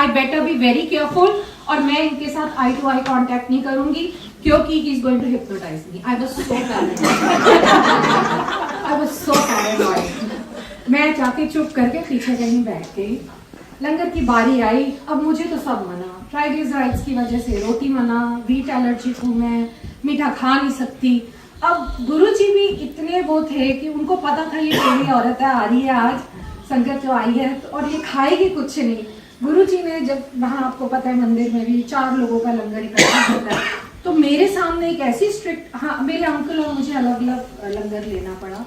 I better be very careful, और मैं इनके साथ आई टू आई कांटेक्ट नहीं करूंगी क्योंकि he is going to hypnotize me. I was so paranoid. मैं जाके चुप करके पीछे कहीं बैठ गई। लंगर की बारी आई, अब मुझे तो सब मना, ट्राइग्लिसराइड्स की वजह से रोटी मना, वीट एलर्जिक हूँ मैं, मीठा खा नहीं सकती। अब गुरुजी भी इतने वो थे कि उनको पता था ये पहली औरत है, आ रही है आज संगत जो आई है, और ये खाएगी कुछ नहीं। गुरुजी ने जब वहाँ आपको पता है मंदिर में भी 4 लोगों का लंगर इकट्ठा होता है, तो मेरे सामने एक ऐसी स्ट्रिक्ट, हाँ मेरे अंकल और मुझे अलग अलग लंगर लेना पड़ा,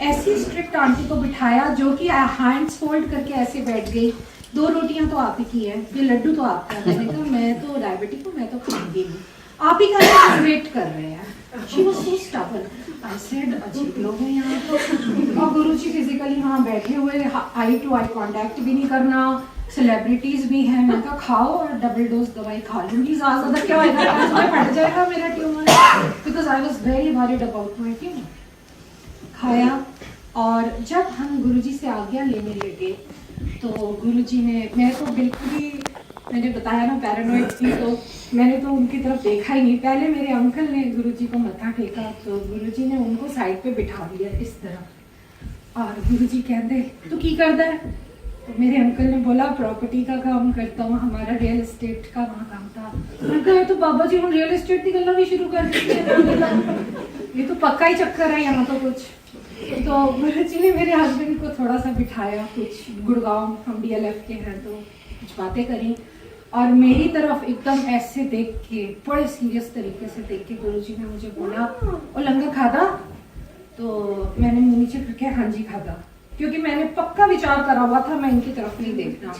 ऐसी स्ट्रिक्ट आंटी को बिठाया जो कि हैंड्स फोल्ड करके ऐसे बैठ गई। 2 रोटियां तो आप ही की है, ये लड्डू तो आपका है। मैंने कहा मैं तो डायबिटिक हूँ, मैं तो खाऊंगी नहीं, आप ही का वेट कर रहे हैं। She was so stubborn. I said अजीब लोग हैं यहाँ तो। और गुरुजी फिजिकली वहाँ बैठे हुए, आई टू आई कांटेक्ट भी नहीं करना, सेलिब्रिटीज भी हैं। मैं कहा खाओ और डबल डोज दवाई खा लूंगी, ज़्यादा क्या होगा, फट जाएगा मेरा tumour, because I was very worried about my tumour. खाया, और जब हम गुरुजी से आज्ञा लेने लगे तो गुरुजी ने, मैं तो बिल्कुल ही, मैंने बताया ना पैरानॉइड थी, तो मैंने तो उनकी तरफ देखा ही नहीं। पहले मेरे अंकल ने गुरुजी को मत्था टेका, तो गुरुजी ने उनको साइड पे बिठा दिया इस तरह, और गुरुजी कहते तू की करता है? तो मेरे अंकल ने बोला प्रॉपर्टी का काम करता हूँ, हमारा रियल एस्टेट का वहाँ काम था। मैंने कहा तो बाबा जी हम रियल एस्टेट की गल्ला भी शुरू कर देते हैं, ये तो पक्का ही चक्कर है यहाँ तो कुछ। तो गुरुजी ने मेरे हस्बैंड को थोड़ा सा बिठाया, कुछ गुड़गांव, हम DLF के हैं, तो कुछ बातें करी, और मेरी तरफ एकदम ऐसे देख के, बड़े सीरियस तरीके से देख के गुरुजी ने मुझे बोला और लंगर खाता? तो मैंने मुंह नीचे करके हाँ जी खाता, क्योंकि मैंने पक्का विचार करा हुआ था मैं इनकी तरफ नहीं देखना।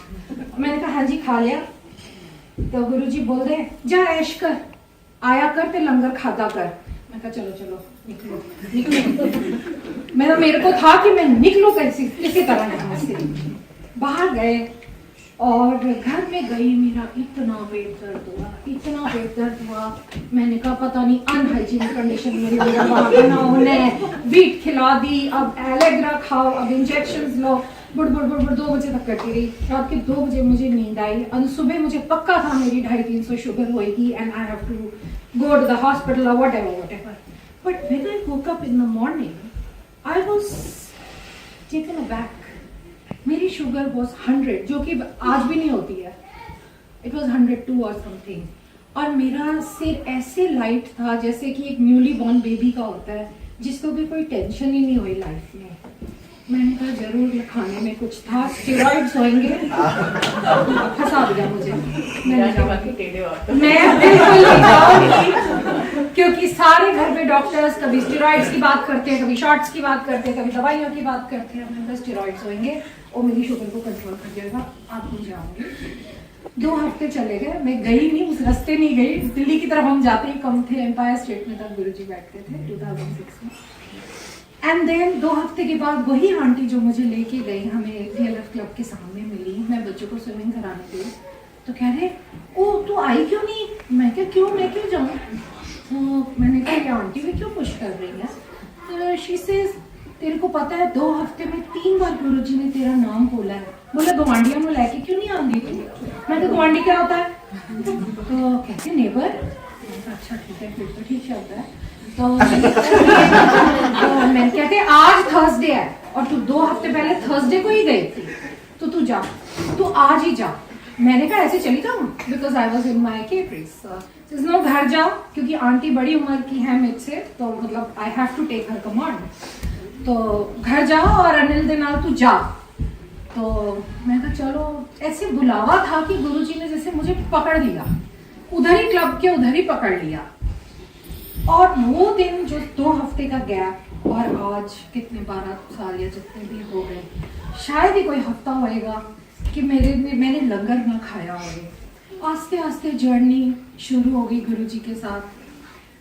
मैंने कहा हाँ जी खा लिया। तो गुरुजी बोल रहे जा ऐश कर, आया कर ते लंगर खाता कर। मैं कहा चलो चलो निकलो निकलो। मेरे को था कि मैं निकलूं कैसी किसी तरह यहाँ से। बाहर गए और घर में गई, मेरा इतना पेट दर्द हुआ, इतना पेट दर्द हुआ। मैंने कहा पता नहीं अनहाइजीनिक कंडीशन मेरी वजह वहाँ बना होने, वीट खिला दी, अब एलेग्रा खाओ, अब इंजेक्शंस लो, बुड़ 2 बजे तक करती रही। रात के 2 बजे मुझे नींद आई, और सुबह मुझे पक्का था मेरी 250-300 शुगर होएगी, and I have to go to the hospital और whatever. But when I woke up in the morning, I was taken aback. मेरी शुगर वॉज 100, जो कि आज भी नहीं होती है, इट वॉज 102 और समथिंग, और मेरा सिर ऐसे लाइट था जैसे कि एक न्यूली बॉर्न बेबी का होता है जिसको भी कोई टेंशन ही नहीं हुई लाइफ में। मैंने कहा जरूर खाने में कुछ था, स्टेरॉइड्स होंगे, फंसा दिया मुझे। मैं बिल्कुल नहीं जाऊंगी, क्योंकि सारे घर में डॉक्टर्स कभी स्टेरॉइड्स की बात करते हैं, कभी शॉट्स की बात करते हैं, कभी दवाइयों की बात करते हैं। मैंने कहा स्टेरॉइड्स होंगे और मेरी शुगर को कंट्रोल कर जाएगा, आप नहीं जाओगे। 2 हफ्ते चले गए, मैं गई नहीं, उस रास्ते नहीं गई। दिल्ली की तरफ हम जाते ही कम थे, एम्पायर स्टेट में तब गुरुजी बैठते थे 2006 में। एंड देन 2 हफ्ते के बाद वही आंटी जो मुझे लेके गई, हमें DLF क्लब के सामने मिली, मैं बच्चों को स्विमिंग कराने गई, तो कह रहे ओ तू आई क्यों नहीं? मैं क्या क्यों, मैं क्यों जाऊँ? तो मैंने कहा ये आंटी भी क्यों पुश कर रही है? तो शी सेज तेरे को पता है 2 हफ्ते में 3 बार गुरुजी ने तेरा नाम बोला है, बोला गवांडिया में लेके क्यों नहीं आंदी तू? मैं तो गवांडी क्या होता है? तो कहते नेबर। अच्छा ठीक है, फिर तो ठीक चलता है। तो मैं कहते आज थर्सडे है और तू 2 हफ्ते पहले थर्सडे को ही गई थी, तो तू जा, तू आज ही जा। मैंने कहा ऐसे चली जाऊँ, because I was in my caprice. No घर जाओ, क्योंकि आंटी बड़ी उम्र की है मुझसे, तो मतलब I have to take her command. तो घर जाओ और अनिल दे नाल तू जा। तो मैं कहा चलो, ऐसे बुलावा था कि गुरुजी ने जैसे मुझे पकड़ लिया, उधर ही क्लब के उधर ही पकड़ लिया। और वो दिन जो 2 हफ्ते का गैप, और आज कितने 12 साल या जितने भी हो गए, शायद ही कोई हफ्ता होएगा कि मैंने लंगर ना खाया हो। आस्ते आस्ते जर्नी शुरू हो गई गुरुजी के साथ।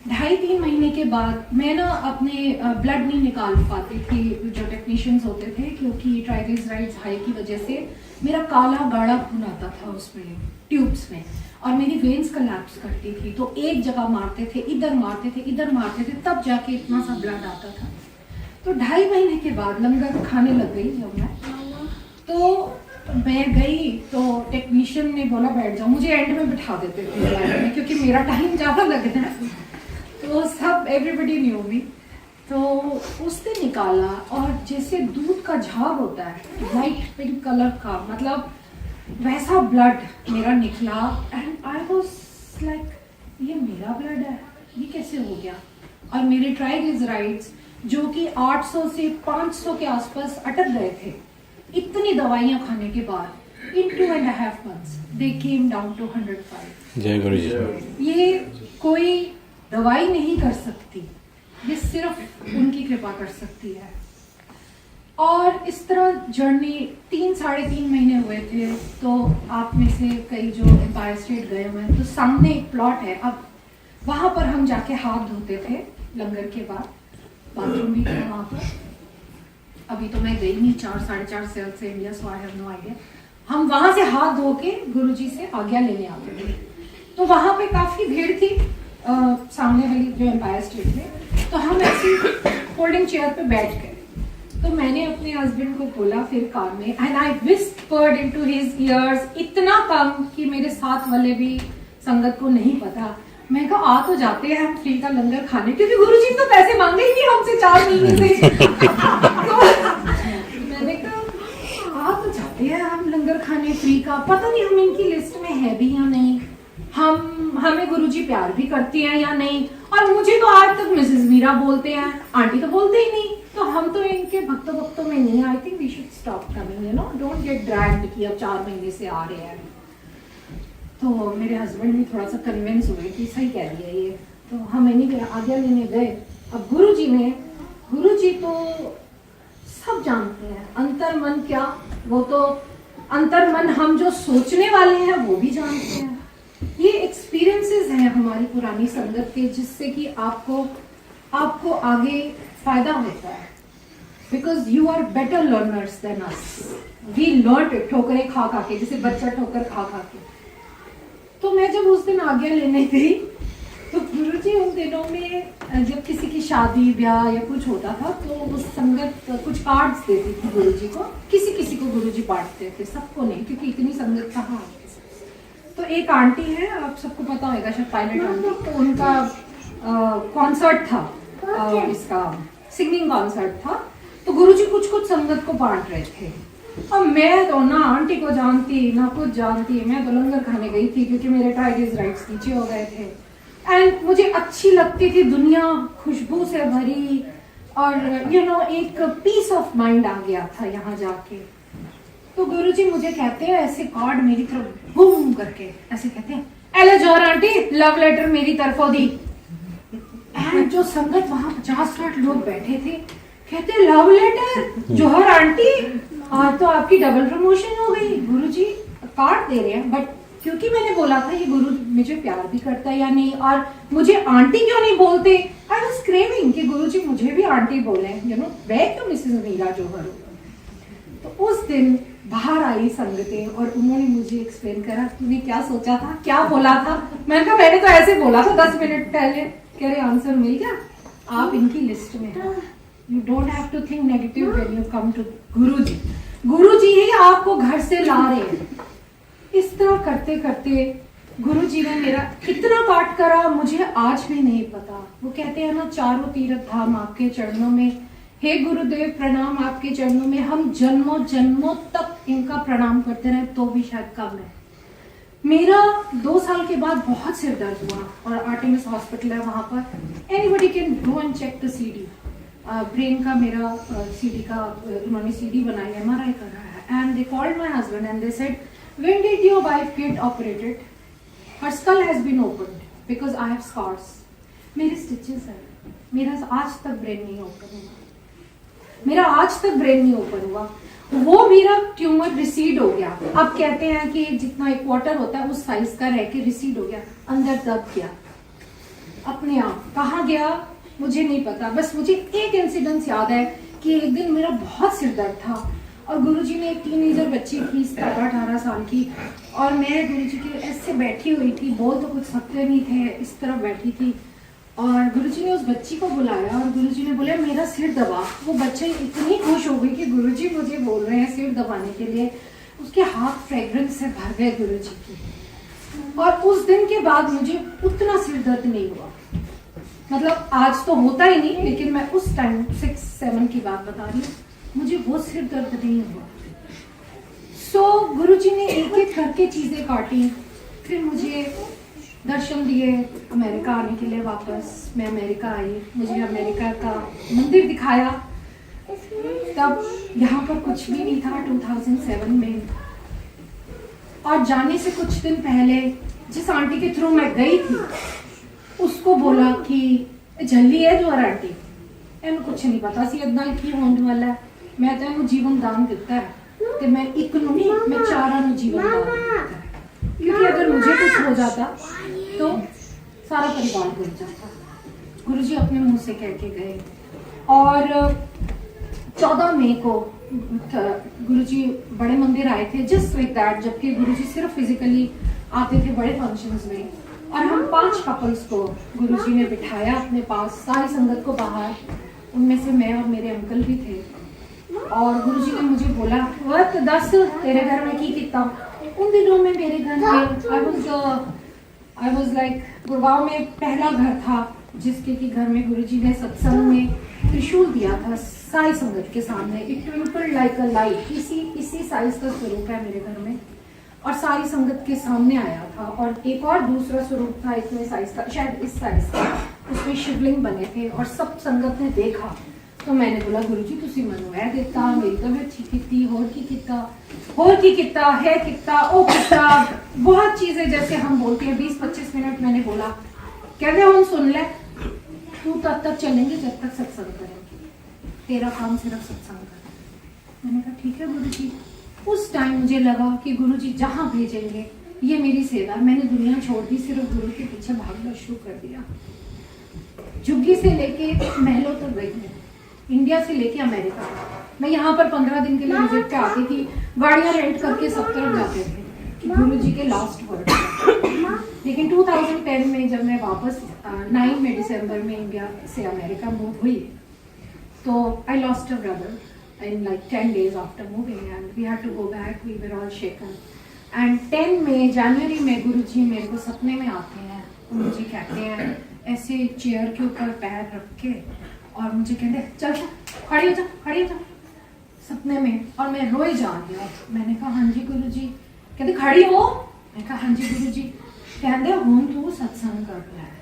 2.5-3 महीने के बाद मैं ना अपने ब्लड नहीं निकाल पाती थी, जो टेक्नीशियंस होते थे, क्योंकि ट्राइग्लिसराइड्स हाई की वजह से मेरा काला गाढ़ा खून आता था उसमें ट्यूब्स में, और मेरी वेन्स कोलैप्स करती थी। तो एक जगह मारते थे, इधर मारते थे, इधर मारते थे, तब जाके इतना सा ब्लड आता था। तो 2.5 महीने के बाद लंगर खाने लग गई जब मैं, तो मैं गई तो टेक्नीशियन ने बोला बैठ जाओ, मुझे एंड में बिठा देते थे लाइन में क्योंकि मेरा टाइम ज़्यादा लगना है, तो सब एवरीबडी न्यू मी। तो उसने निकाला और जैसे दूध का झाग होता है लाइट पिंक कलर का, मतलब वैसा ब्लड मेरा निकला एंड आई वाज लाइक ये मेरा ब्लड है, ये कैसे हो गया। और मेरे ट्राइग्लिसराइड्स जो कि 800 से 500 के आसपास अटक गए थे इतनी दवाइयां खाने के बाद, इन 2.5 months they came down to 105। जय गुरु जी। ये कोई दवाई नहीं कर सकती, ये सिर्फ उनकी कृपा कर सकती है। और इस तरह जर्नी 3-3.5 महीने हुए थे। तो आप में से कई जो एम्पायर स्टेट गए हुए हैं, तो सामने एक प्लॉट है, अब वहां पर हम जाके हाथ धोते थे लंगर के बाद, बाथरूम भी था वहां पर। अभी तो मैं गई नहीं 4-4.5 साल से India, so I have no idea. हम वहां से हाथ धो के गुरुजी से आज्ञा लेने आते थे। तो वहां पे काफी भीड़ थी सामने वाली जो एम्पायर स्टेट में। तो हम ऐसी फोल्डिंग चेयर पे बैठ गए। तो मैंने अपने हस्बैंड को बोला फिर कान में, and I whispered into his years इतना कम कि मेरे साथ वाले भी संगत को नहीं पता। मैं कहा आ तो जाते हैं हम फ्री का लंगर खाने, क्योंकि गुरुजी तो पैसे मांगे ही नहीं हमसे 4 महीने से। तो मैंने कहा आ तो जाते हैं हम लंगर खाने फ्री का, पता नहीं हम इनकी लिस्ट में है भी या नहीं, हमें गुरुजी प्यार भी करती हैं या नहीं। और मुझे तो आज तक मिसेस मीरा बोलते हैं, आंटी तो बोलते ही नहीं। तो हम तो इनके भक्तों में नहीं। I think we should stop coming, you know, don't get dragged कि अब 4 महीने से आ रहे हैं। तो मेरे हस्बैंड भी थोड़ा सा कन्विंस हुए कि सही कह रही है ये। तो हम इन्हीं आज्ञा लेने गए। अब गुरुजी तो सब जानते हैं अंतर मन क्या, वो तो अंतर मन हम जो सोचने वाले हैं वो भी जानते हैं। ये एक्सपीरियंसेस हैं हमारी पुरानी संगत के, जिससे कि आपको आगे फायदा होता है। Because you are better learners than us. We learn ठोकरें खा खा के, जैसे बच्चा ठोकर खा खा के। तो मैं जब उस दिन आज्ञा लेने गई तो गुरुजी उन दिनों में जब किसी की शादी ब्याह या कुछ होता था तो उस संगत कुछ कार्ड्स देती थी गुरुजी को। किसी को गुरुजी बांटते थे, सबको नहीं, क्योंकि इतनी संगत कहाँ। तो एक आंटी है, आप सबको पता होगा शायद, पायलट आंटी, तो उनका कॉन्सर्ट था, इसका सिंगिंग कॉन्सर्ट था। तो गुरुजी कुछ संगत को बांट रहे थे। अब मैं तो ना आंटी को जानती ना कुछ जानती, मैं तो लंगर खाने गई थी क्योंकि मेरे ट्राइग्लिसराइड्स नीचे हो गए थे। एंड मुझे अच्छी लगती थी दुनिया, खुशबू से भरी, और यू नो एक पीस ऑफ माइंड आ गया था यहाँ जाके। तो गुरुजी मुझे कहते हैं ऐसे कार्ड मेरी तरफ बूम करके ऐसे कहते हैं, एलो जोर आंटी, लव लेटर मेरी तरफों दी। एंड जो संगत वहां 50-60 लोग बैठे थे कहते लव लेटर जोहर आंटी, आज तो आपकी डबल प्रमोशन हो गई। गुरुजी कार्ड दे रहे हैं, बट क्योंकि मैंने बोला था ये गुरु मुझे प्यार भी करता है या नहीं, और मुझे आंटी क्यों नहीं बोलते, आई वाज क्रेविंग कि गुरुजी मुझे भी आंटी बोले, यू नो, मैं क्यों मिसेस मीरा जोहर हूँ। तो उस दिन बाहर आई संगतें और उन्होंने मुझे एक्सप्लेन करा, तूने क्या सोचा था, क्या बोला था। मैंने कहा मैंने तो ऐसे बोला था 10 मिनट पहले। कह रहे आंसर मिल गया, आप इनकी लिस्ट में हैं। You don't have to think negative when you come to Guruji. Guruji ही आपको घर से ला रहे हैं। इस तरह करते करते गुरुजी ने मेरा इतना पाठ करा, मुझे आज भी नहीं पता। वो कहते हैं ना, चारों तीर्थ धाम आपके चरणों में, हे गुरुदेव प्रणाम आपके चरणों में, हम जन्मों जन्मों तक इनका प्रणाम करते रहे तो भी शायद कम है। मेरा 2 साल के बाद बहुत सिर दर्द हुआ और आर्टेमिस हॉस्पिटल है वहां पर, anybody can go and check the CD. Brain का मेरा सीडी का उन्होंने सीडी बनाई, एमआरआई कर रहा है। And they called my husband and they said, when did your wife get operated? Her skull has been opened because I have scars. मेरे stitches है, मेरा आज तक ब्रेन नहीं ओपन हुआ, मेरा आज तक ब्रेन नहीं ओपन हुआ। वो मेरा ट्यूमर रिसीड हो गया। अब कहते हैं कि जितना एक क्वार्टर होता है उस साइज का रह के रिसीड हो गया, अंदर दब गया अपने आप। कहाँ गया मुझे नहीं पता, बस मुझे एक इंसिडेंस याद है कि एक दिन मेरा बहुत सिर दर्द था और गुरुजी ने एक टीनेजर बच्ची थी 17-18 साल की, और मैं गुरुजी के ऐसे बैठी हुई थी, बोल तो कुछ सकते नहीं थे, इस तरह बैठी थी। और गुरुजी ने उस बच्ची को बुलाया और गुरुजी ने बोला मेरा सिर दबा। वो बच्चे इतनी खुश हो गई कि गुरुजी मुझे बोल रहे हैं सिर दबाने के लिए। उसके हाथ फ्रेग्रेंस से भर गए गुरुजी की। और उस दिन के बाद मुझे उतना सिर दर्द नहीं हुआ। मतलब आज तो होता ही नहीं, लेकिन मैं उस टाइम 6-7 की बात बता रही हूँ, मुझे वो सिर दर्द नहीं हुआ। सो गुरुजी ने एक एक करके चीजें काटी, फिर मुझे दर्शन दिए अमेरिका आने के लिए वापस। मैं अमेरिका आई, मुझे अमेरिका का मंदिर दिखाया। तब यहाँ पर कुछ भी नहीं था 2007 में। और जाने से कुछ दिन पहले जिस आंटी के थ्रू मैं गई थी, उसको बोला कि जल्दी है जो आंटी एन कुछ नहीं पता सी इतना की होने वाला है। मैं तेन जीवन दान दिता है तो मैं एक नहीं, मैं चारा जीवन दान दिता है, क्योंकि अगर मुझे कुछ हो जाता तो सारा परिवार गिर जाता। गुरुजी अपने मुंह से कह के गए। और 14 मई को गुरुजी बड़े मंदिर आए थे, जस्ट लाइक दैट, जबकि गुरुजी सिर्फ फिजिकली आते थे बड़े फंक्शंस में। और हम 5 कपल्स को गुरुजी ने बिठाया अपने पास, सारी संगत को बाहर, उनमें से मैं और मेरे अंकल भी थे। और गुरुजी ने मुझे बोला, वत दस तेरे घर में की कितना। उन दिनों में मेरे घर में आई वाज लाइक गुड़गांव में पहला घर था जिसके कि घर में गुरुजी ने सत्संग में त्रिशूल दिया था सारी संगत के सामने। इट ट्विंकल्ड लाइक अ लाइट, इसी साइज का स्वरूप है मेरे घर में, और सारी संगत के सामने आया था। और एक और दूसरा स्वरूप था इतने साइज का, शायद इस साइज का, उसमें शिवलिंग बने थे। और सब संगत ने देखा तो मैंने बोला, गुरुजी तुसी मनु है देता, मेरी तबीयत ठीक कितनी, होर की कितना है कितना ओ कितना, बहुत चीजें जैसे हम बोलते हैं। 20-25 मिनट मैंने बोला, कहते हम सुन ले, तू तब तक चलेंगे जब तक सत्संग करेंगे, तेरा काम सिर्फ सत्संग कर। मैंने कहा ठीक है गुरुजी। उस टाइम मुझे लगा कि गुरुजी जहाँ भेजेंगे ये मेरी सेवा। मैंने दुनिया छोड़ दी, सिर्फ गुरु के पीछे भागना शुरू कर दिया। झुग्गी से लेके महलों तक गई मैं, इंडिया से लेके अमेरिका। मैं यहाँ पर 15 दिन के लिए विजिट पे आती थी, गाड़ियाँ रेंट करके सब तरफ जाते थे गुरुजी के लास्ट वर्ड। लेकिन 2010 में जब मैं वापस 9 में दिसंबर में इंडिया से अमेरिका मूव हुई, तो I lost a brother in like 10 days after moving, and we had to go back. We were all shaken. And 10 में जनवरी में गुरुजी मेरे को सपने में आते हैं। मुझे कहते हैं ऐसे चेयर के ऊपर पैर रख के, और मुझे कहते हैं चल खड़ी हो जा सपने में। और मैं रोए जा रही हूँ। मैंने कहा हाँ जी गुरुजी। कहते खड़ी हो, मैंने कहा हाँ जी गुरुजी। कहते हूँ तू सत्संग कर रहा है।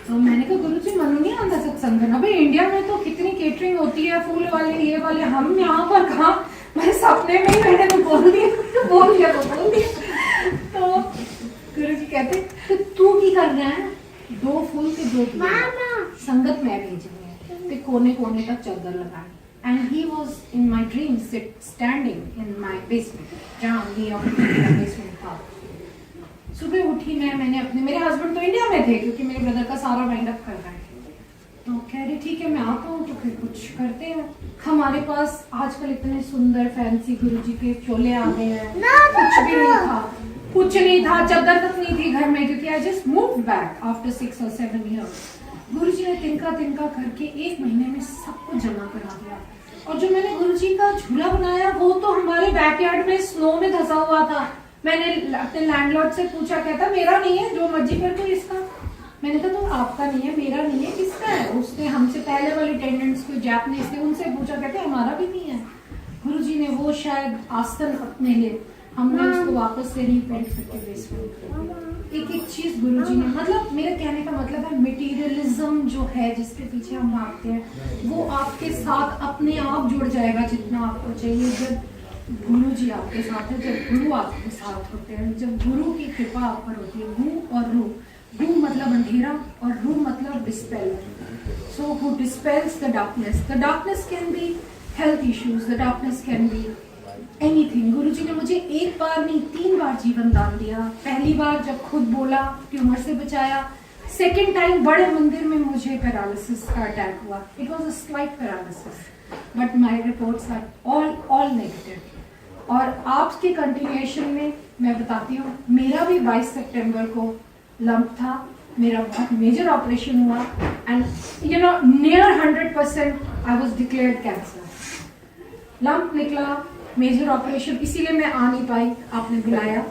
तो मैंने कहा गुरुजी मनु नहीं आता सत्संग करना, भाई इंडिया में तो कितनी केटरिंग होती है, फूल वाले ये वाले, हम यहाँ पर कहाँ। मैं सपने में ही मैंने तो बोल दिया तो गुरुजी कहते तो तू की कर रहा है, 2 फूल के 2 संगत में भेजेंगे, तो कोने कोने तक चादर लगाए। And he was in my dream standing in my basement, जहाँ बेसमेंट था। सुबह उठी मैंने अपने, मेरे हस्बैंड तो इंडिया में थे क्योंकि मेरे ब्रदर का सारा वाइंड अप कर रहा है, तो कह रहे ठीक है मैं आता हूँ, तो फिर कुछ करते हैं। हमारे पास आजकल इतने सुंदर फैंसी गुरुजी के चोले आ गए हैं, कुछ नहीं था, चादर तक नहीं थी घर में, क्योंकि I just moved back after 6 or 7 years। गुरुजी ने तिनका करके 1 महीने में सब कुछ जमा करा दिया। और जो मैंने गुरुजी का झूला बनाया वो तो हमारे बैकयार्ड में स्नो में धंसा हुआ था। मैंने अपने लैंडलॉर्ड से पूछा, कहता मेरा नहीं है, जो मर्जी कर दो इसका। मैंने कहा तो आपका नहीं है, मेरा नहीं है, किसका है? उसने हमसे पहले वाले टेंडेंट्स को जापानीज थे उनसे पूछा, कहते हमारा भी नहीं है। गुरुजी ने वो शायद आसन अपने लिए, हमने उसको वापस से रीपेंट करके बेसमेंट कर दिया। एक चीज गुरुजी ने, मतलब मेरे कहने का मतलब है मटेरियलिज्म जो है जिसके पीछे हम भागते हैं वो आपके साथ अपने आप जुड़ जाएगा जितना आपको चाहिए। जब गुरु जी आपके साथ है, जब गुरु आपके साथ होते हैं, जब गुरु की कृपा आप पर होती है। गु और रू, गु मतलब अंधेरा और रू मतलब dispel. So who dispels the darkness can be health issues, the darkness can be anything. गुरु जी ने मुझे 1 बार नहीं 3 बार जीवन दान दिया। पहली बार जब खुद बोला, ट्यूमर से बचाया। सेकेंड टाइम बड़े मंदिर में मुझे पैरालिसिस का अटैक हुआ। It was a slight paralysis, but my reports are all negative. और आपके कंटिन्यूएशन में मैं बताती हूँ, मेरा भी 22 सितंबर को लंप था, मेरा बहुत मेजर ऑपरेशन हुआ, and you know near 100% I was declared cancer. Lump निकला, मेजर ऑपरेशन, इसीलिए मैं आ नहीं पाई, आपने बुलाया।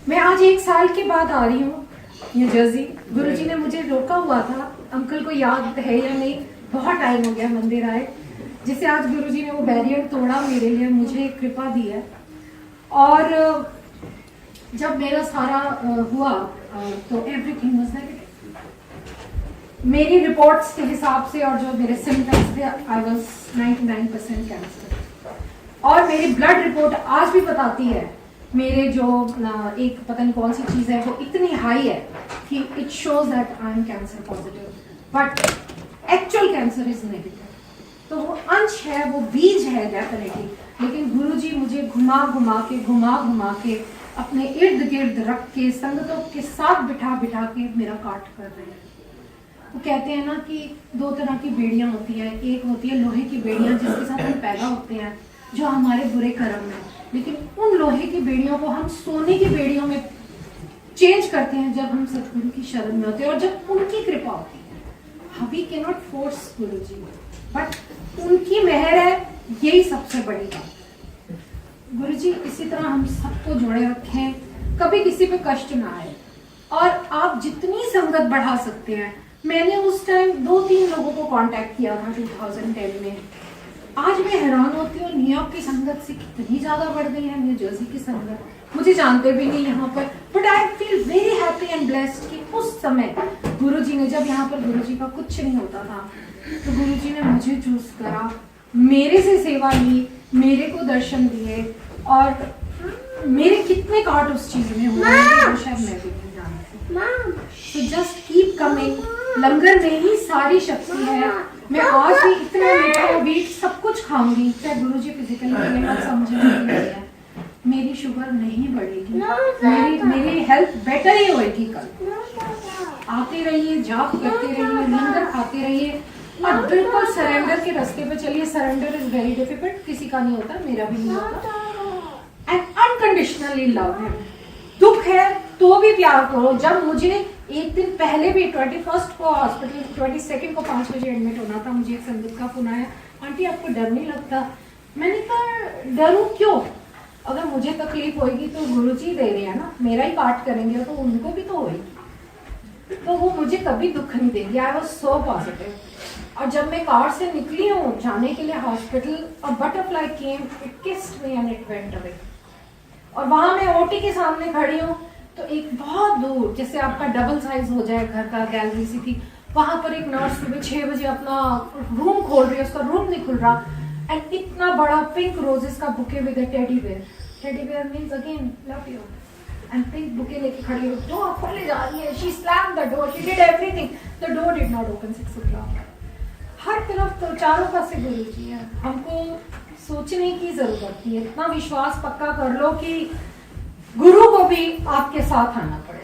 मैं आज 1 साल के बाद आ रही हूँ न्यू जर्सी। गुरुजी ने मुझे रोका हुआ था, अंकल को याद है या नहीं, बहुत टाइम हो गया मंदिर आए, जिसे आज गुरुजी ने वो बैरियर तोड़ा मेरे लिए, मुझे कृपा दी है। और जब मेरा सारा हुआ तो एवरीथिंग वाज नेगेटिव। मेरी रिपोर्ट्स के हिसाब से और जो मेरे सिम्टम्स थे, आई वाज 99% कैंसर। और मेरी ब्लड रिपोर्ट आज भी बताती है, मेरे जो एक पता नहीं कौन सी चीज है वो इतनी हाई है कि it shows that I am cancer positive, but actual cancer is negative. तो वो अंश है, वो बीज है डेफिनेटली, लेकिन गुरुजी मुझे घुमा घुमा के अपने इर्द गिर्द रख के संगतों के साथ बिठा के मेरा काट कर रहे हैं। वो कहते हैं ना कि 2 तरह की बेड़ियां होती हैं, एक होती है लोहे की बेड़ियां जिसके साथ हम पैदा होते हैं, जो हमारे बुरे कर्म है, लेकिन उन लोहे की बेड़ियों को हम सोने की बेड़ियों में चेंज करते हैं जब हम सतगुरु की शरण में होते हैं और जब उनकी कृपा होती है। We can not force Guruji, but उनकी मेहर है, यही सबसे बड़ी बात है। गुरुजी इसी तरह हम सबको जोड़े रखें, कभी किसी पे कष्ट ना आए, और आप जितनी संगत बढ़ा सकते हैं। मैंने उस टाइम 2-3 लोगों को कांटेक्ट किया था 2010 में। आज मैं हैरान होती हूँ न्यूयॉर्क की संगत से कितनी ज्यादा बढ़ गई है न्यू जर्सी की संगत। मुझे जानते भी नहीं यहाँ पर, but I feel very happy and blessed कि उस समय गुरुजी ने, जब यहाँ पर गुरुजी का कुछ नहीं होता था, तो गुरुजी ने मुझे चूज करा, मेरे से सेवा ली, मेरे को दर्शन दिए, और मेरे कितने काट उस चीज में हुए वो शायद मैं भी नहीं जानती। तो जस्ट कीप कमिंग, लंगर में ही सारी शक्ति है। मैं आज भी इतना मीठा वीट सब कुछ खाऊंगी, चाहे गुरुजी फिजिकली मत समझे, मेरी शुगर नहीं बढ़ेगी, मेरी हेल्थ बेटर ही होएगी। कल आते रहिए, जाप करते रहिए, लंगर खाते रहिए, और बिल्कुल सरेंडर के रास्ते पे चलिए। सरेंडर इज वेरी डिफिकल्ट, किसी का नहीं होता, मेरा भी नहीं होता। And unconditionally love him. दुख है तो भी प्यार करो। जब मुझे एक दिन पहले भी 21 को हॉस्पिटल, 22 को 5 बजे एडमिट होना था, मुझे एक संगत का फोन आया, आंटी आपको डर नहीं लगता? मैंने कहा डरूं क्यों, अगर मुझे तकलीफ होगी तो गुरुजी दे रहे हैं ना, मेरा ही पाठ करेंगे तो उनको भी तो होगी, तो वो मुझे कभी दुख नहीं देंगे। I was so positive. और जब मैं कार से निकली हूँ जाने के लिए हॉस्पिटल, और butterfly came, it kissed me and it went away. और वहां मैं ओटी के सामने खड़ी हूँ, तो एक बहुत दूर, जैसे आपका डबल साइज हो जाए घर का, गैलरी सी थी, वहां पर एक नर्स सुबह 6 बजे अपना रूम खोल रही है, उसका रूम नहीं खुल रहा, एंड इतना बड़ा पिंक रोजेस का bouquet with a teddy bear. Teddy bear means again love you, and pink bouquet लेके खड़ी हो, डोर खोले जा रही है, she slammed the door, she did everything, the door did not open. 6 o'clock। हर तरफ तो चारों पासे गुरुजी है, हमको सोचने की जरूरत नहीं है, इतना विश्वास पक्का कर लो कि गुरु को भी आपके साथ आना पड़ेगा।